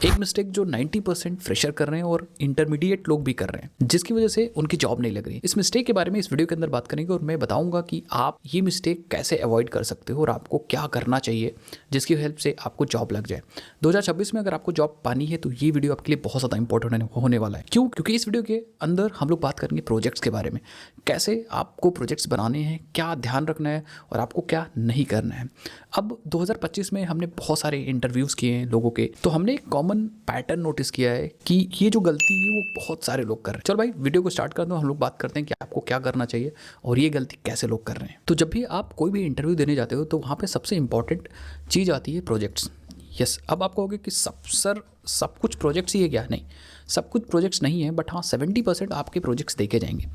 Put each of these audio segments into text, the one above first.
एक मिस्टेक जो 90% फ्रेशर कर रहे हैं और इंटरमीडिएट लोग भी कर रहे हैं, जिसकी वजह से उनकी जॉब नहीं लग रही। इस मिस्टेक के बारे में इस वीडियो के अंदर बात करेंगे और मैं बताऊंगा कि आप ये मिस्टेक कैसे अवॉइड कर सकते हो और आपको क्या करना चाहिए जिसकी हेल्प से आपको जॉब लग जाए। 2026 में अगर आपको जॉब पानी है तो ये वीडियो आपके लिए बहुत ज़्यादा इंपॉर्टेंट होने वाला है। क्यों? क्योंकि इस वीडियो के अंदर हम लोग बात करेंगे प्रोजेक्ट्स के बारे में, कैसे आपको प्रोजेक्ट्स बनाने हैं, क्या ध्यान रखना है और आपको क्या नहीं करना है। अब 2025 में हमने बहुत सारे इंटरव्यूज़ किए हैं लोगों के, तो हमने एक कॉमन पैटर्न नोटिस किया है कि ये जो गलती है वो बहुत सारे लोग कर रहे हैं। चलो भाई वीडियो को स्टार्ट कर दो, हम लोग बात करते हैं कि आपको क्या करना चाहिए और ये गलती कैसे लोग कर रहे हैं। तो जब भी आप कोई भी इंटरव्यू देने जाते हो तो वहाँ पे सबसे इंपॉर्टेंट चीज़ आती है प्रोजेक्ट्स। यस, अब आप कहोगे कि सब कुछ प्रोजेक्ट्स ही है क्या? नहीं, सब कुछ प्रोजेक्ट्स नहीं है, बट हाँ 70% आपके प्रोजेक्ट्स देखे जाएंगे।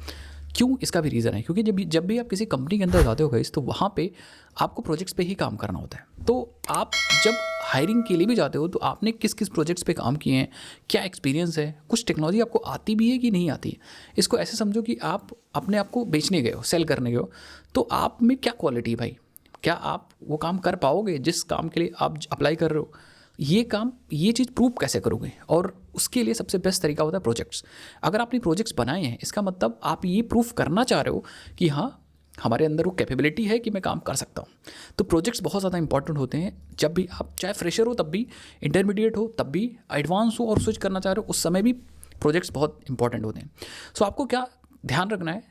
क्यों? इसका भी रीज़न है क्योंकि जब भी आप किसी कंपनी के अंदर जाते हो गाइस, तो वहाँ पे आपको प्रोजेक्ट्स पे ही काम करना होता है। तो आप जब हायरिंग के लिए भी जाते हो तो आपने किस किस प्रोजेक्ट्स पे काम किए हैं, क्या एक्सपीरियंस है, कुछ टेक्नोलॉजी आपको आती भी है कि नहीं आती है। इसको ऐसे समझो कि आप अपने आप को बेचने गए हो, सेल करने गए हो, तो आप में क्या क्वालिटी है भाई, क्या आप वो काम कर पाओगे जिस काम के लिए आप अप्लाई कर रहे हो। ये चीज़ प्रूव कैसे करोगे, और उसके लिए सबसे बेस्ट तरीका होता है प्रोजेक्ट्स। अगर आपने प्रोजेक्ट्स बनाए हैं, इसका मतलब आप ये प्रूफ करना चाह रहे हो कि हाँ हमारे अंदर वो कैपेबिलिटी है कि मैं काम कर सकता हूँ। तो प्रोजेक्ट्स बहुत ज़्यादा इंपॉर्टेंट होते हैं। जब भी आप चाहे फ्रेशर हो तब भी, इंटरमीडिएट हो तब भी, एडवांस हो और स्विच करना चाह रहे हो उस समय भी प्रोजेक्ट्स बहुत इंपॉर्टेंट होते हैं। सो आपको क्या ध्यान रखना है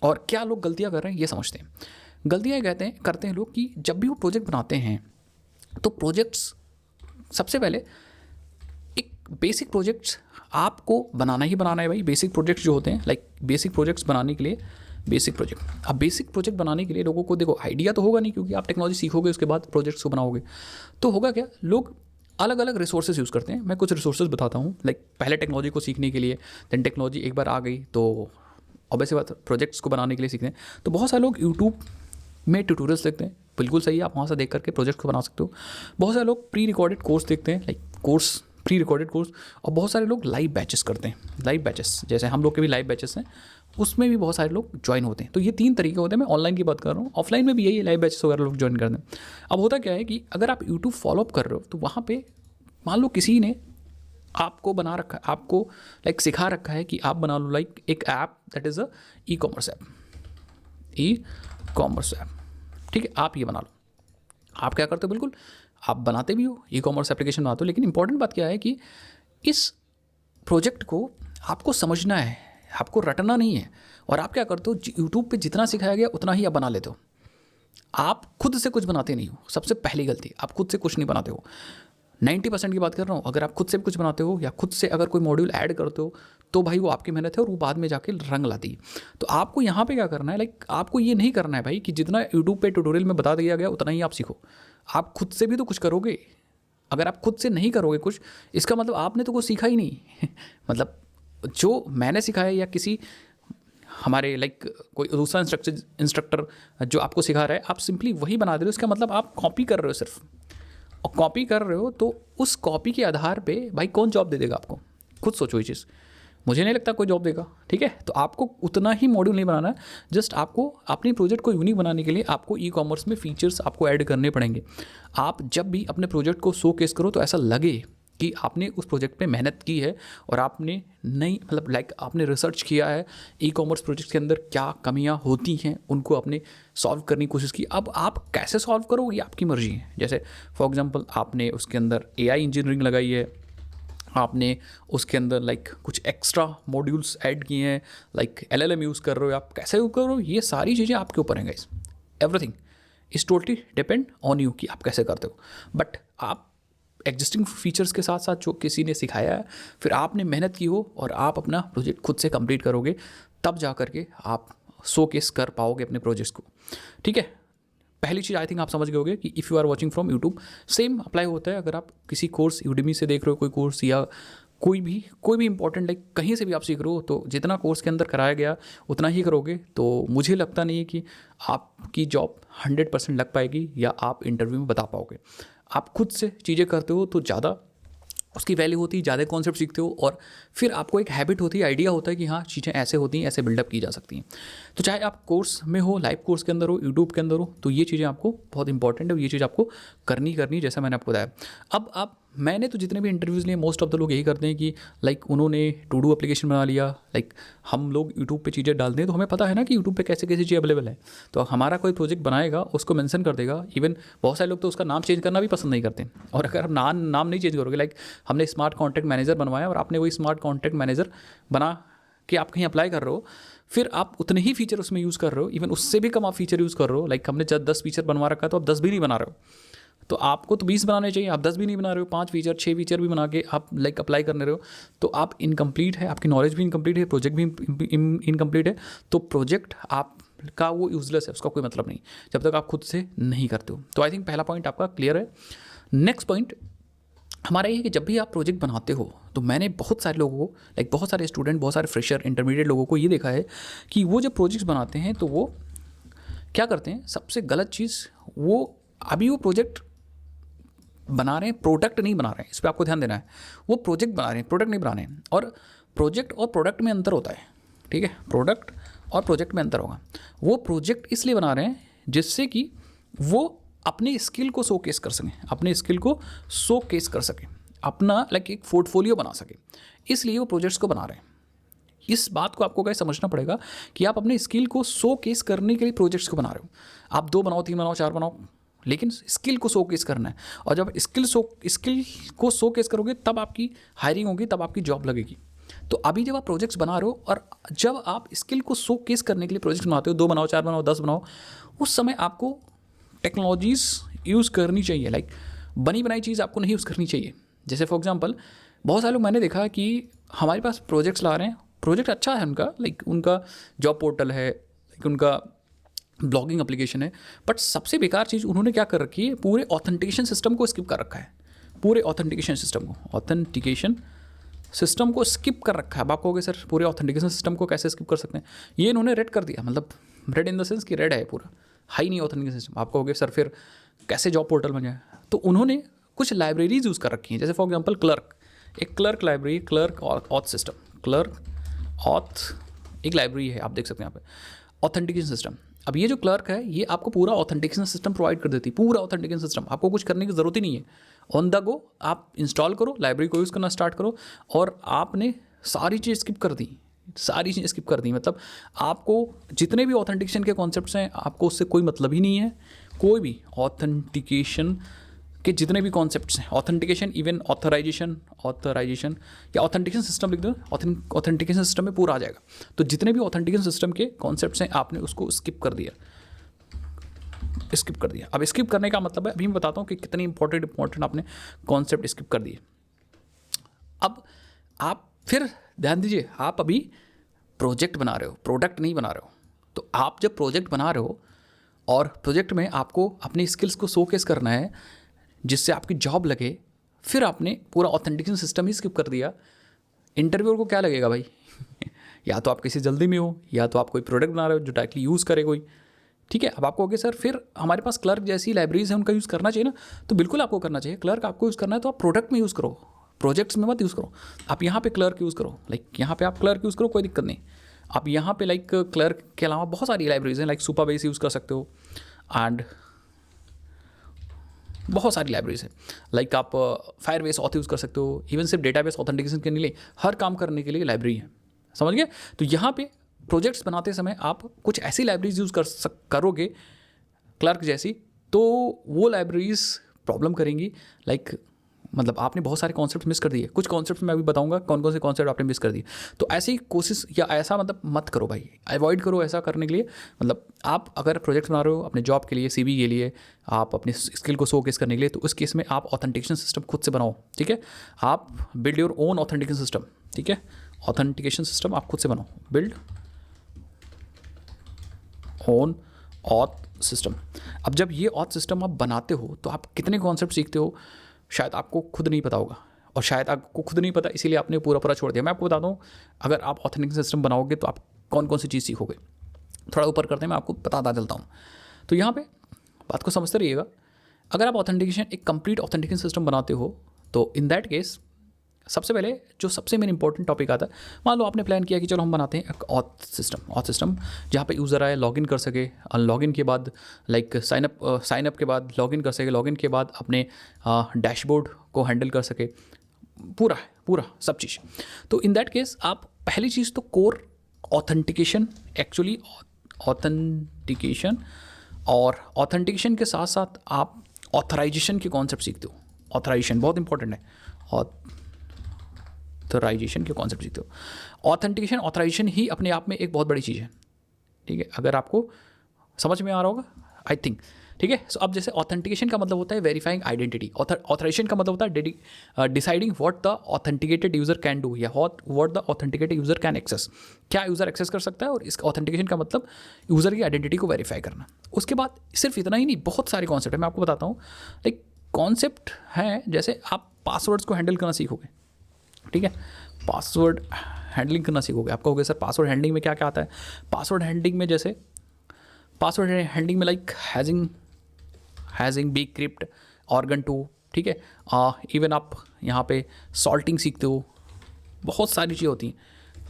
और क्या लोग गलतियाँ कर रहे हैं ये समझते हैं। गलतियाँ करते हैं लोग कि जब भी वो प्रोजेक्ट बनाते हैं तो प्रोजेक्ट्स सबसे पहले एक बेसिक प्रोजेक्ट्स आपको बनाना ही बनाना है भाई। बेसिक प्रोजेक्ट्स जो होते हैं, लाइक बेसिक प्रोजेक्ट्स बनाने के लिए अब बेसिक प्रोजेक्ट बनाने के लिए लोगों को देखो आइडिया तो होगा नहीं, क्योंकि आप टेक्नोलॉजी सीखोगे उसके बाद प्रोजेक्ट्स को बनाओगे। तो होगा क्या, लोग अलग अलग रिसोर्सेज यूज़ करते हैं। मैं कुछ रिसोर्सेज बताता हूँ। लाइक पहले टेक्नोलॉजी को सीखने के लिए, देन टेक्नोलॉजी एक बार आ गई तो ऑब्वियस बात प्रोजेक्ट्स को बनाने के लिए सीखते हैं। तो बहुत सारे लोग यूट्यूब में ट्यूटोरियल्स देखते हैं, बिल्कुल सही है, आप वहाँ से देख करके प्रोजेक्ट को बना सकते हो। बहुत सारे लोग प्री रिकॉर्डेड कोर्स देखते हैं, प्री रिकॉर्डेड कोर्स, और बहुत सारे लोग लाइव बैचेस करते हैं। लाइव बैचेस जैसे हम लोग के भी लाइव बैचेस हैं, उसमें भी बहुत सारे लोग ज्वाइन होते हैं। तो ये 3 तरीके होते हैं। मैं ऑनलाइन की बात कर रहा हूँ, ऑफलाइन में भी यही लाइव बैचेस वगैरह लोग ज्वाइन करते हैं। अब होता क्या है कि अगर आप यूट्यूब फॉलोअप कर रहे हो तो वहाँ पे मान लो किसी ने आपको बना रखा है, आपको लाइक सिखा रखा है कि आप बना लो लाइक एक app that is a e commerce app. ठीक है, आप ये बना लो। आप क्या करते हो, बिल्कुल आप बनाते भी हो, ई कॉमर्स एप्लीकेशन बनाते हो, लेकिन इंपॉर्टेंट बात क्या है कि इस प्रोजेक्ट को आपको समझना है, आपको रटना नहीं है। और आप क्या करते हो, यूट्यूब पे जितना सिखाया गया उतना ही आप बना लेते हो। आप खुद से कुछ बनाते नहीं हो। सबसे पहली गलती, आप खुद से कुछ नहीं बनाते हो। 90% की बात कर रहा हूँ। अगर आप खुद से कुछ बनाते हो या खुद से अगर कोई मॉड्यूल ऐड करते हो तो भाई वो आपकी मेहनत है और वो बाद में जाके रंग लाती है। तो आपको यहाँ पे क्या करना है, लाइक आपको ये नहीं करना है भाई कि जितना यूट्यूब पे ट्यूटोरियल में बता दिया गया उतना ही आप सीखो। आप खुद से भी तो कुछ करोगे। अगर आप खुद से नहीं करोगे कुछ, इसका मतलब आपने तो कुछ सीखा ही नहीं मतलब जो मैंने सिखाया या किसी हमारे लाइक कोई दूसरा इंस्ट्रक्टर जो आपको सिखा रहा है, आप सिंपली वही बना दे रहे हो। इसका मतलब आप कॉपी कर रहे हो सिर्फ, और कॉपी कर रहे हो तो उस कॉपी के आधार पे भाई कौन जॉब दे देगा आपको? खुद सोचो ये चीज़। मुझे नहीं लगता कोई जॉब देगा। ठीक है, तो आपको उतना ही मॉड्यूल नहीं बनाना है। जस्ट आपको अपनी प्रोजेक्ट को यूनिक बनाने के लिए आपको ई कॉमर्स में फीचर्स आपको ऐड करने पड़ेंगे। आप जब भी अपने प्रोजेक्ट को शो केस करो तो ऐसा लगे कि आपने उस प्रोजेक्ट पे मेहनत की है और आपने नहीं मतलब लाइक आपने रिसर्च किया है ई कॉमर्स प्रोजेक्ट के अंदर क्या कमियां होती हैं, उनको आपने सॉल्व करने की कोशिश की। अब आप कैसे सॉल्व करोगे ये आपकी मर्जी है। जैसे फॉर एग्जांपल आपने उसके अंदर एआई इंजीनियरिंग लगाई है, आपने उसके अंदर लाइक कुछ एक्स्ट्रा मॉड्यूल्स ऐड किए हैं, लाइक एलएलएम यूज़ कर रहे हो, आप कैसे यूज़ करो, ये सारी चीज़ें आपके ऊपर हैं guys. Everything is totally depend on you कि आप कैसे करते हो। बट आप एग्जिस्टिंग फीचर्स के साथ साथ जो किसी ने सिखाया है, फिर आपने मेहनत की हो और आप अपना प्रोजेक्ट खुद से कंप्लीट करोगे, तब जा करके आप शोकेस कर पाओगे अपने प्रोजेक्ट्स को। ठीक है, पहली चीज़ आई थिंक आप समझ गए होगे कि if you are watching from YouTube, same apply होता है अगर आप किसी कोर्स यूडेमी से देख रहे हो कोई कोर्स, या कोई भी इंपॉर्टेंट लाइक कहीं से भी आप सीख रहे हो, तो जितना कोर्स के अंदर कराया गया उतना ही करोगे तो मुझे लगता नहीं है कि आपकी जॉब 100% लग पाएगी या आप इंटरव्यू में बता पाओगे। आप खुद से चीज़ें करते हो तो ज़्यादा उसकी वैल्यू होती है, ज़्यादा कॉन्सेप्ट सीखते हो और फिर आपको एक हैबिट होती है, आइडिया होता है कि हाँ चीज़ें ऐसे होती हैं, ऐसे बिल्डअप की जा सकती हैं। तो चाहे आप कोर्स में हो, लाइव कोर्स के अंदर हो, यूट्यूब के अंदर हो, तो ये चीज़ें आपको बहुत इंपॉर्टेंट है, ये चीज़ आपको करनी जैसा मैंने आपको बताया। अब आप मैंने तो जितने भी इंटरव्यूज़ लिए मोस्ट ऑफ द लोग यही करते हैं कि लाइक उन्होंने टू डू एप्लीकेशन बना लिया। लाइक हम लोग यूट्यूब पे चीज़ें डालते हैं तो हमें पता है ना कि यूट्यूब पे कैसे कैसी चीज़ अवेलेबल है, तो हमारा कोई प्रोजेक्ट बनाएगा उसको मेंशन कर देगा। इवन बहुत सारे लोग तो उसका नाम चेंज करना भी पसंद नहीं करते, और अगर आप नाम नहीं चेंज करोगे, लाइक हमने स्मार्ट कॉन्टैक्ट मैनेजर बनवाया और आपने वही स्मार्ट कॉन्टैक्ट मैनेजर बना कि आप कहीं अप्लाई कर रहे हो, फिर आप उतने ही फीचर उसमें यूज़ कर रहे हो, इवन उससे भी कम आप फीचर यूज़ कर रहे हो। लाइक हमने जब 10 फीचर बनवा रखा है तो आप 10 भी नहीं बना रहे हो, तो आपको तो 20 बनाने चाहिए, आप 10 भी नहीं बना रहे हो, 5 फीचर 6 फीचर भी बना के आप लाइक अप्लाई करने रहे हो, तो आप इनकम्प्लीट है, आपकी नॉलेज भी इनकम्प्लीट है, प्रोजेक्ट भी इनकम्प्लीट है। तो प्रोजेक्ट आपका वो यूजलेस है, उसका कोई मतलब नहीं जब तक आप खुद से नहीं करते हो। तो आई थिंक पहला पॉइंट आपका क्लियर है। नेक्स्ट पॉइंट हमारा ये है कि जब भी आप प्रोजेक्ट बनाते हो तो मैंने बहुत सारे लोगों को, लाइक बहुत सारे स्टूडेंट, बहुत सारे फ्रेशर इंटरमीडिएट लोगों को ये देखा है कि वो जब प्रोजेक्ट्स बनाते हैं तो वो क्या करते हैं, सबसे गलत चीज़, वो अभी वो प्रोजेक्ट बना रहे हैं, प्रोडक्ट नहीं बना रहे हैं, इस पर आपको ध्यान देना है। वो प्रोजेक्ट बना रहे हैं, प्रोडक्ट नहीं बना रहे हैं, और प्रोजेक्ट और प्रोडक्ट में अंतर होता है, ठीक है, प्रोडक्ट और प्रोजेक्ट में अंतर होगा। वो प्रोजेक्ट इसलिए बना रहे हैं जिससे कि वो अपने स्किल को शोकेस कर सकें, अपने स्किल को शोकेस कर सकें, अपना लाइक एक पोर्टफोलियो बना सकें, इसलिए वो प्रोजेक्ट्स को बना रहे हैं। इस बात को आपको क्या समझना पड़ेगा कि आप अपने स्किल को शोकेस करने के लिए प्रोजेक्ट्स को बना रहे हो। आप 2 बनाओ, 3 बनाओ, 4 बनाओ, लेकिन स्किल को शोकेस करना है। और जब स्किल को शोकेस करोगे तब आपकी हायरिंग होगी, तब आपकी जॉब लगेगी। तो अभी जब आप प्रोजेक्ट्स बना रहे हो और जब आप स्किल को शोकेस करने के लिए प्रोजेक्ट्स बनाते हो, 2 बनाओ, 4 बनाओ, 10 बनाओ, उस समय आपको टेक्नोलॉजीज़ यूज़ करनी चाहिए। लाइक बनी बनाई चीज़ आपको नहीं यूज़ करनी चाहिए। जैसे फॉर एग्जांपल बहुत सारे लोग मैंने देखा कि हमारे पास प्रोजेक्ट्स ला रहे हैं, प्रोजेक्ट अच्छा है उनका, लाइक उनका जॉब पोर्टल है, लाइक उनका ब्लॉगिंग एप्लीकेशन है, बट सबसे बेकार चीज़ उन्होंने क्या कर रखी है, पूरे ऑथेंटिकेशन सिस्टम को स्किप कर रखा है। पूरे ऑथेंटिकेशन सिस्टम को स्किप कर रखा है। अब आप कहोगे सर पूरे ऑथेंटिकेशन सिस्टम को कैसे स्किप कर सकते हैं? ये इन्होंने रेड कर दिया, मतलब रेड इन द सेंस कि रेड है, पूरा हाई नहीं ऑथेंटिकेशन सिस्टम। आप कहोगे सर फिर कैसे जॉब पोर्टल बन जाए? तो उन्होंने कुछ लाइब्रेरीज यूज़ कर रखी हैं, जैसे फॉर एग्जांपल क्लर्क, एक clerk library, clerk auth system, clerk auth एक लाइब्रेरी है, आप देख सकते हैं यहाँ पे ऑथेंटिकेशन सिस्टम। अब ये जो क्लर्क है ये आपको पूरा ऑथेंटिकेशन सिस्टम प्रोवाइड कर देती है, पूरा ऑथेंटिकेशन सिस्टम, आपको कुछ करने की ज़रूरत ही नहीं है। ऑन द गो आप इंस्टॉल करो, लाइब्रेरी को यूज़ करना स्टार्ट करो, और आपने सारी चीज़ स्किप कर दी, सारी चीज़ें स्किप कर दी। मतलब आपको जितने भी ऑथेंटिकेशन के कॉन्सेप्ट्स हैं आपको उससे कोई मतलब ही नहीं है। कोई भी ऑथेंटिकेशन के जितने भी कॉन्सेप्ट्स हैं, ऑथेंटिकेशन, इवन ऑथराइजेशन या ऑथेंटिकेशन सिस्टम लिख दो, ऑथेंटिकेशन सिस्टम में पूरा आ जाएगा। तो जितने भी ऑथेंटिकेशन सिस्टम के कॉन्सेप्ट्स हैं आपने उसको स्किप कर दिया। अब स्किप करने का मतलब है, अभी मैं बताता हूँ कि कितने इंपॉर्टेंट आपने कॉन्सेप्ट स्किप कर दिए। अब आप फिर ध्यान दीजिए, आप अभी प्रोजेक्ट बना रहे हो, प्रोडक्ट नहीं बना रहे हो। तो आप जब प्रोजेक्ट बना रहे हो और प्रोजेक्ट में आपको अपनी स्किल्स को शोकेस करना है जिससे आपकी जॉब लगे, फिर आपने पूरा ऑथेंटिकेशन सिस्टम ही स्किप कर दिया। इंटरव्यूअर को क्या लगेगा भाई या तो आप किसी जल्दी में हो, या तो आप कोई प्रोडक्ट बना रहे हो जो डायरेक्टली यूज़ करे कोई, ठीक है। अब आपको कहोगे सर फिर हमारे पास क्लर्क जैसी लाइब्रेरीज है, उनका यूज़ करना चाहिए ना? तो बिल्कुल आपको करना चाहिए। क्लर्क आपको यूज़ करना है तो आप प्रोडक्ट में यूज़ करो, प्रोजेक्ट्स में मत यूज़ करो। आप यहाँ पे क्लर्क यूज़ करो, लाइक यहाँ पे आप क्लर्क यूज़ करो, कोई दिक्कत नहीं। आप यहाँ पे लाइक क्लर्क के अलावा बहुत सारी लाइब्रेरीज हैं, लाइक सुपरबेस यूज़ कर सकते हो, एंड बहुत सारी लाइब्रेरीज है, लाइक आप फायरबेस ऑथ यूज़ कर सकते हो। इवन सिर्फ डेटाबेस ऑथेंटिकेशन के लिए, हर काम करने के लिए लाइब्रेरी है, समझ गए? तो यहाँ पे प्रोजेक्ट्स बनाते समय आप कुछ ऐसी लाइब्रेरीज यूज़ करोगे क्लर्क जैसी, तो वो लाइब्रेरीज प्रॉब्लम करेंगी। लाइक मतलब आपने बहुत सारे कॉन्सेप्ट मिस कर दिए। कुछ कॉन्सेप्ट मैं अभी बताऊंगा कौन कौन से कॉन्सेप्ट आपने मिस कर दिए। तो ऐसी कोशिश या ऐसा मतलब मत करो भाई, अवॉइड करो ऐसा करने के लिए। मतलब आप अगर प्रोजेक्ट बना रहे हो अपने जॉब के लिए, सीवी के लिए, आप अपने स्किल को शोकेस करने के लिए, तो उस केस में आप ऑथेंटिकेशन सिस्टम खुद से बनाओ, ठीक है। आप build your own authentication system, ठीक है। ऑथेंटिकेशन सिस्टम आप खुद से बनाओ, बिल्ड ओन ऑथ सिस्टम। अब जब ये ऑथ सिस्टम आप बनाते हो तो आप कितने कॉन्सेप्ट सीखते हो शायद आपको खुद नहीं पता होगा, और शायद आपको खुद नहीं पता इसीलिए आपने पूरा छोड़ दिया। मैं आपको बता दूं, अगर आप ऑथेंटिकेशन सिस्टम बनाओगे तो आप कौन कौन सी चीज़ सीखोगे, थोड़ा ऊपर करते हैं, मैं आपको बताता चलता हूँ। तो यहाँ पे बात को समझते रहिएगा। अगर आप ऑथेंटिकेशन, एक कंप्लीट ऑथेंटिकेशन सिस्टम बनाते हो, तो इन दैट केस सबसे पहले जो सबसे मेन इंपॉर्टेंट टॉपिक आता है, मान लो आपने प्लान किया कि चलो हम बनाते हैं एक ऑथ सिस्टम जहाँ पे यूज़र आए, लॉगिन कर सके, लॉगिन के बाद लाइक साइनअप के बाद लॉगिन कर सके, लॉगिन के बाद अपने डैशबोर्ड को हैंडल कर सके, पूरा सब चीज़। तो इन दैट केस आप पहली चीज़ तो कोर ऑथेंटिकेशन, एक्चुअली ऑथेंटिकेशन, और ऑथेंटिकेशन के साथ साथ आप ऑथराइजेशन के कॉन्सेप्ट सीखते हो। ऑथराइजेशन बहुत इंपॉर्टेंट है, ऑथराइजेशन के कॉन्सेप्ट सीखते हो। ऑथेंटिकेशन, ऑथराइजेशन ही अपने आप में एक बहुत बड़ी चीज़ है, ठीक है, अगर आपको समझ में आ रहा होगा आई थिंक, ठीक है। सो अब जैसे ऑथेंटिकेशन का मतलब होता है वेरीफाइंग आइडेंटिटी, ऑथराइजेशन का मतलब होता है deciding what the authenticated user can do, या what the authenticated user can access, क्या यूज़र एक्सेस कर सकता है, और इस ऑथेंटिकेशन का मतलब यूज़र की आइडेंटिटी को वेरीफाई करना। उसके बाद सिर्फ इतना ही नहीं, बहुत सारे कॉन्सेप्ट है, मैं आपको बताता हूँ। लाइक कॉन्सेप्ट हैं, जैसे आप पासवर्ड्स को हैंडल करना सीखोगे, ठीक है, पासवर्ड हैंडलिंग करना सीखोगे। आप कहोगे सर पासवर्ड हैंडलिंग में क्या क्या आता है? पासवर्ड हैंडलिंग में जैसे पासवर्ड हैंडलिंग में like hashing bcrypt, Argon 2, ठीक है। इवन आप यहाँ पे सॉल्टिंग सीखते हो, बहुत सारी चीज़ें होती हैं,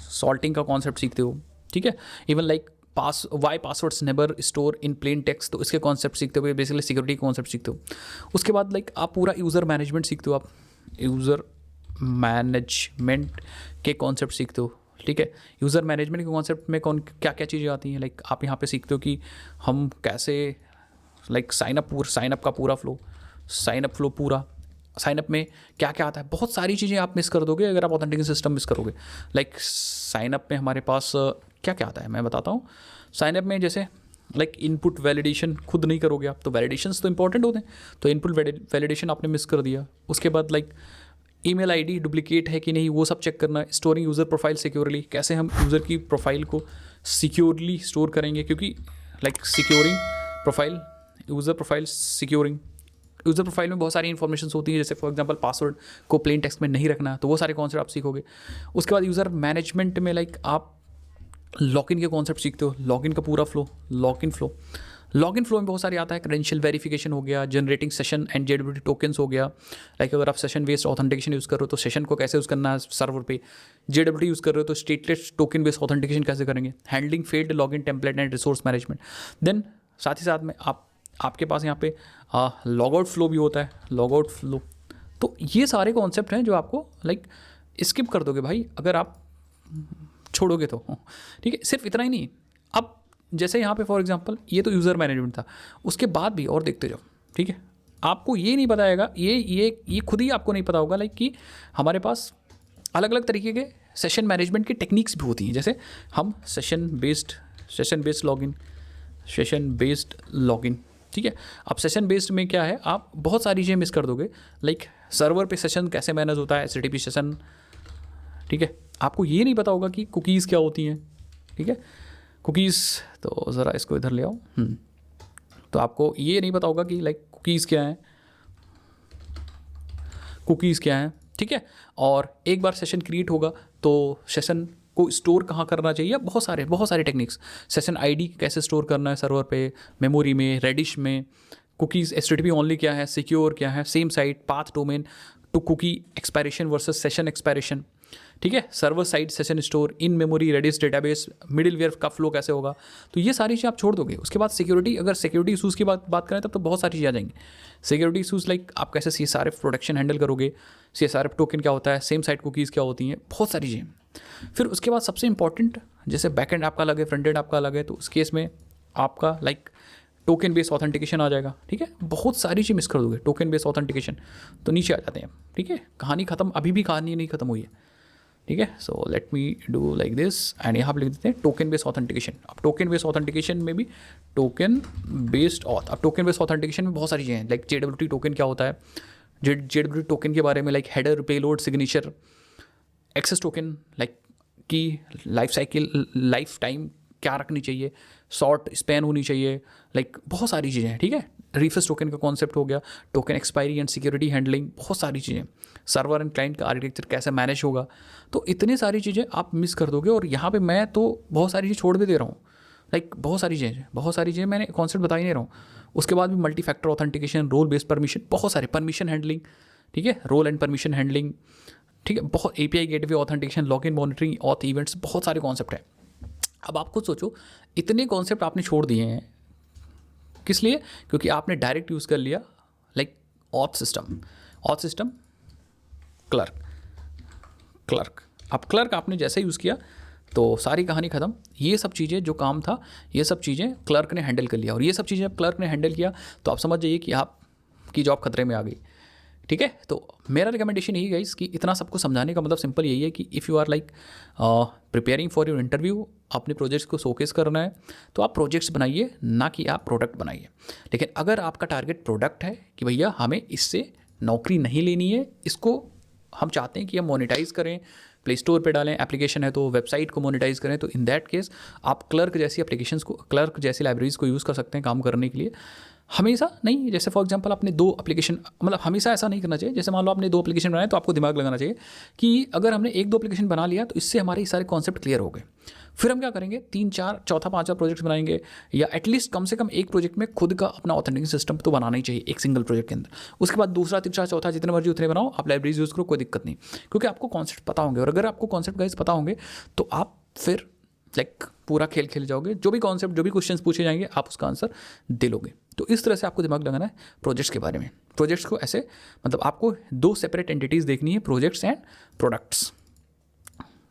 सॉल्टिंग का कॉन्सेप्ट सीखते हो, ठीक है। Even like why passwords never store in plain text, तो इसके कॉन्सेप्ट सीखते हो, बेसिकली सिक्योरिटी कॉन्सेप्ट सीखते हो। उसके बाद लाइक आप पूरा यूज़र मैनेजमेंट सीखते हो, आप यूज़र मैनेजमेंट के कॉन्सेप्ट सीखते हो, ठीक है। यूज़र मैनेजमेंट के कॉन्सेप्ट में कौन क्या क्या चीज़ें आती हैं, लाइक आप यहाँ पे सीखते हो कि हम कैसे लाइक साइनअप का पूरा फ्लो, साइनअप में क्या क्या आता है, बहुत सारी चीज़ें आप मिस कर दोगे अगर आप ऑथेंटिकेशन सिस्टम मिस करोगे। लाइक साइनअप में हमारे पास क्या क्या आता है मैं बताता हूँ। साइनअप में जैसे लाइक इनपुट वैलिडेशन खुद नहीं करोगे आप, तो वैलिडेशंस तो इंपॉर्टेंट होते हैं, तो इनपुट वैलिडेशन आपने मिस कर दिया। उसके बाद लाइक ईमेल आईडी डुप्लीकेट है कि नहीं वो सब चेक करना है। स्टोरिंग यूज़र प्रोफाइल सिक्योरली, कैसे हम यूज़र की प्रोफाइल को सिक्योरली स्टोर करेंगे, क्योंकि like securing profile, user profile में बहुत सारी इन्फॉर्मेशन होती है, जैसे फॉर एग्जांपल पासवर्ड को प्लेन टेक्स्ट में नहीं रखना, तो वो सारे कॉन्सेप्ट आप सीखोगे। उसके बाद यूज़र मैनेजमेंट में लाइक आप लॉगिन के कॉन्सेप्ट सीखते हो, लॉगिन का पूरा फ्लो, लॉगिन फ्लो में बहुत सारे आता है, क्रेडेंशियल वेरिफिकेशन हो गया, जनरेटिंग सेशन एंड जेडब्ल्यूटी टोकन्स हो गया। लाइक अगर आप सेशन बेस्ड ऑथेंटिकेशन यूज़ कर रहे हो तो सेशन को कैसे यूज़ करना है सर्वर पे, जेडब्ल्यूटी यूज़ कर रहे हो तो स्टेटलेस टोकन बेस्ड ऑथेंटिकेशन कैसे करेंगे, handling failed login template and resource management. Then साथ ही साथ में आपके पास यहाँ पे लॉगआउट फ्लो भी होता है, लॉगआउट फ्लो। तो ये सारे कॉन्सेप्ट हैं जो आपको लाइक स्किप कर दोगे भाई अगर आप छोड़ोगे तो, ठीक है। सिर्फ इतना ही नहीं, अब जैसे यहाँ पे फॉर एग्जांपल ये तो यूज़र मैनेजमेंट था, उसके बाद भी और देखते जाओ, ठीक है। आपको ये नहीं बताएगा, ये खुद ही आपको नहीं पता होगा लाइक कि हमारे पास अलग अलग तरीके के सेशन मैनेजमेंट की टेक्निक्स भी होती हैं। जैसे हम सेशन बेस्ड लॉगिन, ठीक है। अब सेशन बेस्ड में क्या है, आप बहुत सारी चीज़ें मिस कर दोगे, लाइक सर्वर पे सेशन कैसे मैनेज होता है, HTTP सेशन, ठीक है। आपको ये नहीं पता होगा कि कुकीज़ क्या होती हैं, ठीक है। कुकीज़, तो ज़रा इसको इधर ले आओ। तो आपको ये नहीं पता होगा कि लाइक कुकीज़ क्या हैं, ठीक है। और एक बार सेशन क्रिएट होगा तो सेशन को स्टोर कहाँ करना चाहिए, बहुत सारे टेक्निक्स, सेशन आईडी कैसे स्टोर करना है सर्वर पे, मेमोरी में, रेडिश में, कुकीज़ HTTP ओनली क्या है, सिक्योर क्या है, same site, path domain to cookie expiration versus session expiration, ठीक है। Server side session store, in memory, Redis database, middleware का फ्लो कैसे होगा, तो ये सारी चीज़ें आप छोड़ दोगे। उसके बाद सिक्योरिटी, अगर सिक्योरिटी इशूज़ की बात करें तब तो बहुत सारी चीज़ें आ जाएंगी। सिक्योरिटी इशूज़ लाइक आप कैसे CSRF प्रोटेक्शन हैंडल करोगे, CSRF टोकन क्या होता है, सेम साइट कुकीज़ क्या होती हैं, बहुत सारी चीज़ें। फिर उसके बाद सबसे इंपॉर्टेंट, जैसे बैकएंड आपका अलग है, फ्रंट एंड आपका अलग है, तो उस केस में आपका लाइक टोकन बेस्ड ऑथेंटिकेशन आ जाएगा, ठीक है। बहुत सारी चीज़ मिस कर दोगे, टोकन बेस्ड ऑथेंटिकेशन, तो नीचे आ जाते हैं, ठीक है। कहानी खत्म, अभी भी कहानी नहीं खत्म हुई है, ठीक है। So let me do like this and यहाँ पर लिख देते हैं टोकन बेस्ड ऑथेंटिकेशन। अब टोकन बेस्ड ऑथेंटिकेशन में भी टोकन बेस्ड ऑथेंटिकेशन में बहुत सारी चीज़ें हैं, लाइक जेडब्ल्यूटी टोकन क्या होता है, जेडब्ल्यूटी टोकन के बारे में, like header, payload, signature, access token, like की लाइफ टाइम क्या रखनी चाहिए, शॉर्ट स्पैन होनी चाहिए, लाइक बहुत सारी चीज़ें हैं, ठीक है। रिफेस टोकन का कॉन्सेप्ट हो गया, token expiry and security handling, बहुत सारी चीज़ें, सर्वर एंड क्लाइंट का आर्किटेक्चर कैसे मैनेज होगा, तो इतनी सारी चीज़ें आप मिस कर दोगे। और यहाँ पे मैं तो बहुत सारी चीज़ छोड़ भी दे रहा हूँ, लाइक बहुत सारी चीज़ें मैंने कॉन्सेप्ट बता ही नहीं रहा हूँ। उसके बाद भी multi factor authentication, role based permission, बहुत सारे परमिशन हैंडलिंग, ठीक है, रोल एंड परमिशन हैंडलिंग, ठीक है, बहुत API gateway, authentication, login, monitoring, auth events, बहुत सारे कॉन्सेप्ट हैं। अब आप खुद सोचो, इतने कॉन्सेप्ट आपने छोड़ दिए हैं, किस लिए? क्योंकि आपने डायरेक्ट यूज़ कर लिया लाइक ऑथ सिस्टम, क्लर्क। अब क्लर्क आपने जैसे यूज़ किया तो सारी कहानी ख़त्म। ये सब चीज़ें जो काम था, ये सब चीज़ें क्लर्क ने हैंडल कर लिया, और ये सब चीज़ें जब क्लर्क ने हैंडल किया तो आप समझ जाइए कि आपकी जॉब खतरे में आ गई। ठीक है, तो मेरा रिकमेंडेशन यही गाइस कि इतना सबको समझाने का मतलब सिंपल यही है कि if you are like preparing for your interview, अपने प्रोजेक्ट्स को शोकेस करना है तो आप प्रोजेक्ट्स बनाइए, ना कि आप प्रोडक्ट बनाइए। लेकिन अगर आपका टारगेट प्रोडक्ट है कि भैया हमें इससे नौकरी नहीं लेनी है, इसको हम चाहते हैं कि हम मोनेटाइज करें, प्ले स्टोर पे डालें, एप्लीकेशन है तो वेबसाइट को मोनेटाइज करें, तो इन दैट केस आप क्लर्क जैसी एप्लीकेशंस को, क्लर्क जैसी लाइब्रेरीज को यूज़ कर सकते हैं काम करने के लिए। हमेशा नहीं, जैसे फॉर एग्जांपल आपने 2 एप्लीकेशन, मतलब हमेशा ऐसा नहीं करना चाहिए। जैसे मान लो आपने 2 एप्लीकेशन बनाए तो आपको दिमाग लगाना चाहिए कि अगर हमने 1-2 एप्लीकेशन बना लिया तो इससे हमारे सारे कॉन्सेप्ट क्लियर हो गए। फिर हम क्या करेंगे, 3-4, चौथा 5वां प्रोजेक्ट बनाएंगे, या एटलीस्ट कम से कम एक प्रोजेक्ट में खुद का अपना ऑथेंटिकेशन सिस्टम तो बनाना ही चाहिए एक सिंगल प्रोजेक्ट के अंदर। उसके बाद दूसरा, तीसरा, चौथा, जितने मर्जी उतने बनाओ, आप लाइब्रेरीज यूज़ करो, कोई दिक्कत नहीं, क्योंकि आपको कॉन्सेप्ट पता होंगे। और अगर आपको कॉन्सेप्ट गाइस पता होंगे तो आप फिर लाइक पूरा खेल खेल जाओगे। जो भी कॉन्सेप्ट, जो भी क्वेश्चंस पूछे जाएंगे आप उसका आंसर दे लोगे। तो इस तरह से आपको दिमाग लगाना है प्रोजेक्ट्स के बारे में। प्रोजेक्ट्स को ऐसे, मतलब आपको 2 सेपरेट एंटिटीज़ देखनी है, प्रोजेक्ट्स एंड प्रोडक्ट्स।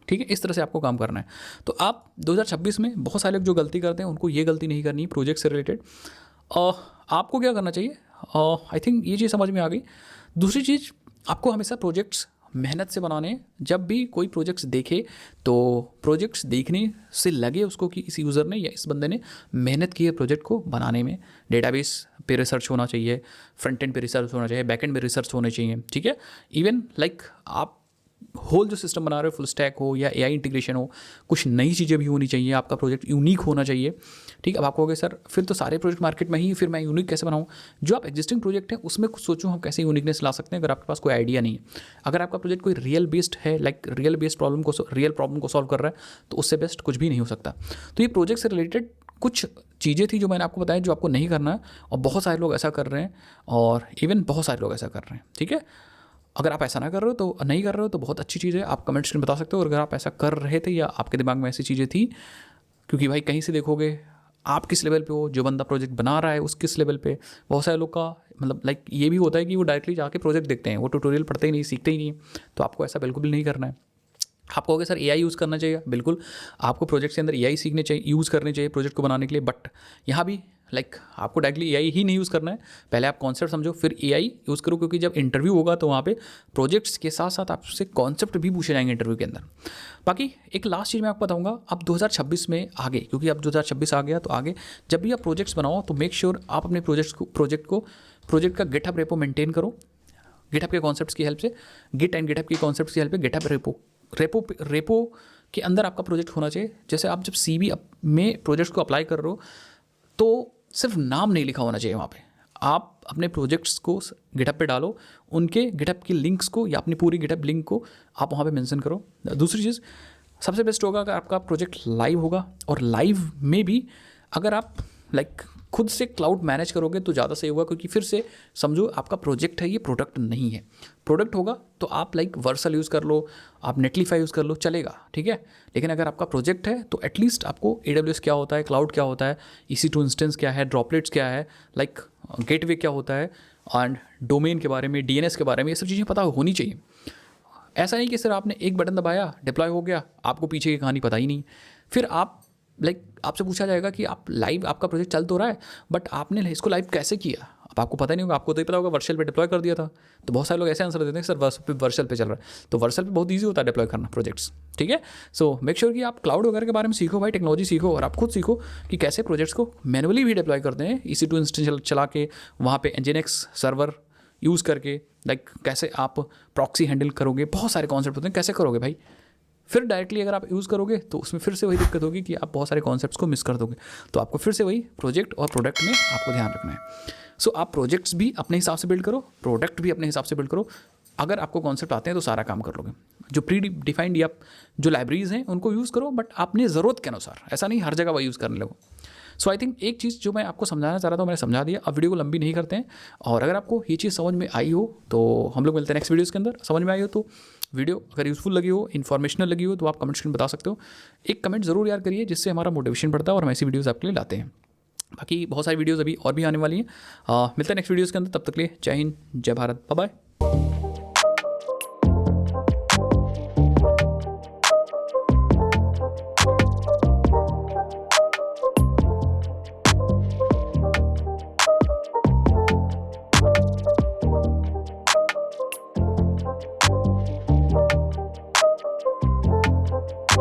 ठीक है, इस तरह से आपको काम करना है। तो आप 2026 में बहुत सारे लोग जो गलती करते हैं उनको ये गलती नहीं करनी है प्रोजेक्ट से रिलेटेड। आपको क्या करना चाहिए, आई थिंक ये चीज़ समझ में आ गई। दूसरी चीज़, आपको हमेशा प्रोजेक्ट्स मेहनत से बनाने हैं। जब भी कोई प्रोजेक्ट्स देखे तो प्रोजेक्ट्स देखने से लगे उसको कि इस यूज़र ने या इस बंदे ने मेहनत की है प्रोजेक्ट को बनाने में। डेटाबेस पे रिसर्च होना चाहिए, फ्रंट एंड पे रिसर्च होना चाहिए, बैक एंड पे रिसर्च होने चाहिए। ठीक है, इवन लाइक आप होल जो सिस्टम बना रहे हो, फुल स्टैक हो या AI इंटीग्रेशन हो, कुछ नई चीज़ें भी होनी चाहिए, आपका प्रोजेक्ट यूनिक होना चाहिए। ठीक है, अब आप कहोगे सर फिर तो सारे प्रोजेक्ट मार्केट में ही, फिर मैं यूनिक कैसे बनाऊँ? जो आप एग्जिस्टिंग प्रोजेक्ट है उसमें कुछ सोचो हम कैसे यूनिकनेस ला सकते हैं। अगर आपके पास कोई आइडिया नहीं है, अगर आपका प्रोजेक्ट कोई रियल बेस्ड है, लाइक रियल प्रॉब्लम को सॉल्व कर रहा है, तो उससे बेस्ट कुछ भी नहीं हो सकता। तो ये प्रोजेक्ट से रिलेटेड कुछ चीज़ें थी जो मैंने आपको बताया, जो आपको नहीं करना है, और बहुत सारे लोग ऐसा कर रहे हैं, और इवन बहुत सारे लोग ऐसा कर रहे हैं। ठीक है, अगर आप ऐसा ना कर रहे हो तो नहीं कर रहे हो तो बहुत अच्छी चीज़ है, आप कमेंट्स में बता सकते हो। और अगर आप ऐसा कर रहे थे या आपके दिमाग में ऐसी चीज़ें थी, क्योंकि भाई कहीं से देखोगे आप किस लेवल पे हो, जो बंदा प्रोजेक्ट बना रहा है उस किस लेवल पे। बहुत सारे लोग का मतलब लाइक ये भी होता है कि वो डायरेक्टली जाके प्रोजेक्ट देखते हैं, वो ट्यूटोरियल पढ़ते ही नहीं, सीखते ही नहीं। तो आपको ऐसा बिल्कुल भी नहीं करना है। आप कहोगे सर AI यूज़ करना चाहिए, बिल्कुल आपको प्रोजेक्ट के अंदर AI सीखने चाहिए, यूज़ करने चाहिए प्रोजेक्ट को बनाने के लिए। बट यहाँ भी लाइक आपको डायरेक्टली AI ही नहीं यूज़ करना है। पहले आप कॉन्सेप्ट समझो, फिर AI यूज़ करो, क्योंकि जब इंटरव्यू होगा तो वहाँ पे प्रोजेक्ट्स के साथ साथ आपसे कॉन्सेप्ट भी पूछे जाएंगे इंटरव्यू के अंदर। बाकी एक लास्ट चीज़ मैं आपको बताऊँगा, अब 2026 में आगे, क्योंकि अब 2026 आ गया, तो आगे जब भी आप प्रोजेक्ट्स बनाओ तो मेक श्योर आप अपने प्रोजेक्ट का गिटहब रेपो मेंटेन करो। गिटहब के कॉन्सेप्ट्स की हेल्प से, गिट एंड गिटहब की कॉन्सेप्ट्स की हेल्प से गिटहब रेपो के अंदर आपका प्रोजेक्ट होना चाहिए। जैसे आप जब CV में प्रोजेक्ट्स को अप्लाई कर रहे हो तो सिर्फ नाम नहीं लिखा होना चाहिए वहाँ पे। आप अपने प्रोजेक्ट्स को गिटहब पे डालो, उनके गिटहब की लिंक्स को या अपनी पूरी गिटहब लिंक को आप वहाँ पे मेंशन करो। दूसरी चीज़, सबसे बेस्ट होगा अगर आपका प्रोजेक्ट लाइव होगा, और लाइव में भी अगर आप लाइक खुद से क्लाउड मैनेज करोगे तो ज़्यादा सही होगा, क्योंकि फिर से समझो आपका प्रोजेक्ट है, ये प्रोडक्ट नहीं है। प्रोडक्ट होगा तो आप लाइक वर्सल यूज़ कर लो, आप नेटलीफाई यूज़ कर लो, चलेगा, ठीक है। लेकिन अगर आपका प्रोजेक्ट है तो एटलीस्ट आपको AWS क्या होता है, क्लाउड क्या होता है, EC2 इंस्टेंस क्या है, ड्रॉपलेट्स क्या है, लाइक गेटवे क्या होता है, एंड डोमेन के बारे में, DNS के बारे में, ये सब चीज़ें पता होनी चाहिए। ऐसा नहीं कि सिर्फ आपने एक बटन दबाया, डिप्लॉय हो गया, आपको पीछे की कहानी पता ही नहीं। फिर आप आपसे पूछा जाएगा कि आप लाइव, आपका प्रोजेक्ट चल तो रहा है, बट आपने इसको लाइव कैसे किया, अब आपको पता नहीं होगा। आपको तो ही पता होगा वर्चुअल पे डिप्लॉय कर दिया था। तो बहुत सारे लोग ऐसे आंसर देते हैं सर वर्चुअल पे चल रहा है, तो वर्चुअल पे बहुत ईजी होता है डिप्लॉय करना प्रोजेक्ट्स, ठीक है। सो मेक श्योर कि आप क्लाउड वगैरह के बारे में सीखो भाई, टेक्नोलॉजी सीखो, और आप खुद सीखो कि कैसे प्रोजेक्ट्स को मैनुअली भी डिप्लॉय करते हैं, EC2 इंस्टेंस चला के, वहाँ पे Nginx सर्वर यूज़ करके, लाइक कैसे आप प्रॉक्सी हैंडल करोगे, बहुत सारे कॉन्सेप्ट होते हैं, कैसे करोगे भाई। फिर डायरेक्टली अगर आप यूज़ करोगे तो उसमें फिर से वही दिक्कत होगी कि आप बहुत सारे कॉन्सेप्ट्स को मिस कर दोगे। तो आपको फिर से वही प्रोजेक्ट और प्रोडक्ट में आपको ध्यान रखना है। सो आप प्रोजेक्ट्स भी अपने हिसाब से बिल्ड करो, प्रोडक्ट भी अपने हिसाब से बिल्ड करो। अगर आपको कॉन्सेप्ट आते हैं तो सारा काम कर लोगे। जो प्री डिफाइंड या जो लाइब्रेरीज हैं उनको यूज़ करो, बट अपनी ज़रूरत के अनुसार, ऐसा नहीं हर जगह वही यूज़ करने लगो। सो आई थिंक एक चीज़ जो मैं आपको समझाना चाह रहा था मैंने समझा दिया। अब वीडियो को लंबी नहीं करते हैं, और अगर आपको ये चीज़ समझ में आई हो तो हम लोग मिलते हैं नेक्स्ट वीडियोज़ के अंदर। समझ में आई हो तो वीडियो अगर यूज़फुल लगी हो, इन्फॉर्मेशनल लगी हो, तो आप कमेंट्स में बता सकते हो। एक कमेंट ज़रूर यार करिए, जिससे हमारा मोटिवेशन बढ़ता है और हम ऐसी वीडियोज़ आपके लिए लाते हैं। बाकी बहुत सारी वीडियोज़ अभी और भी आने वाली हैं। मिलते हैं नेक्स्ट वीडियोज़ के अंदर, तब तक के लिए जय हिंद, जय भारत, बाय बाय।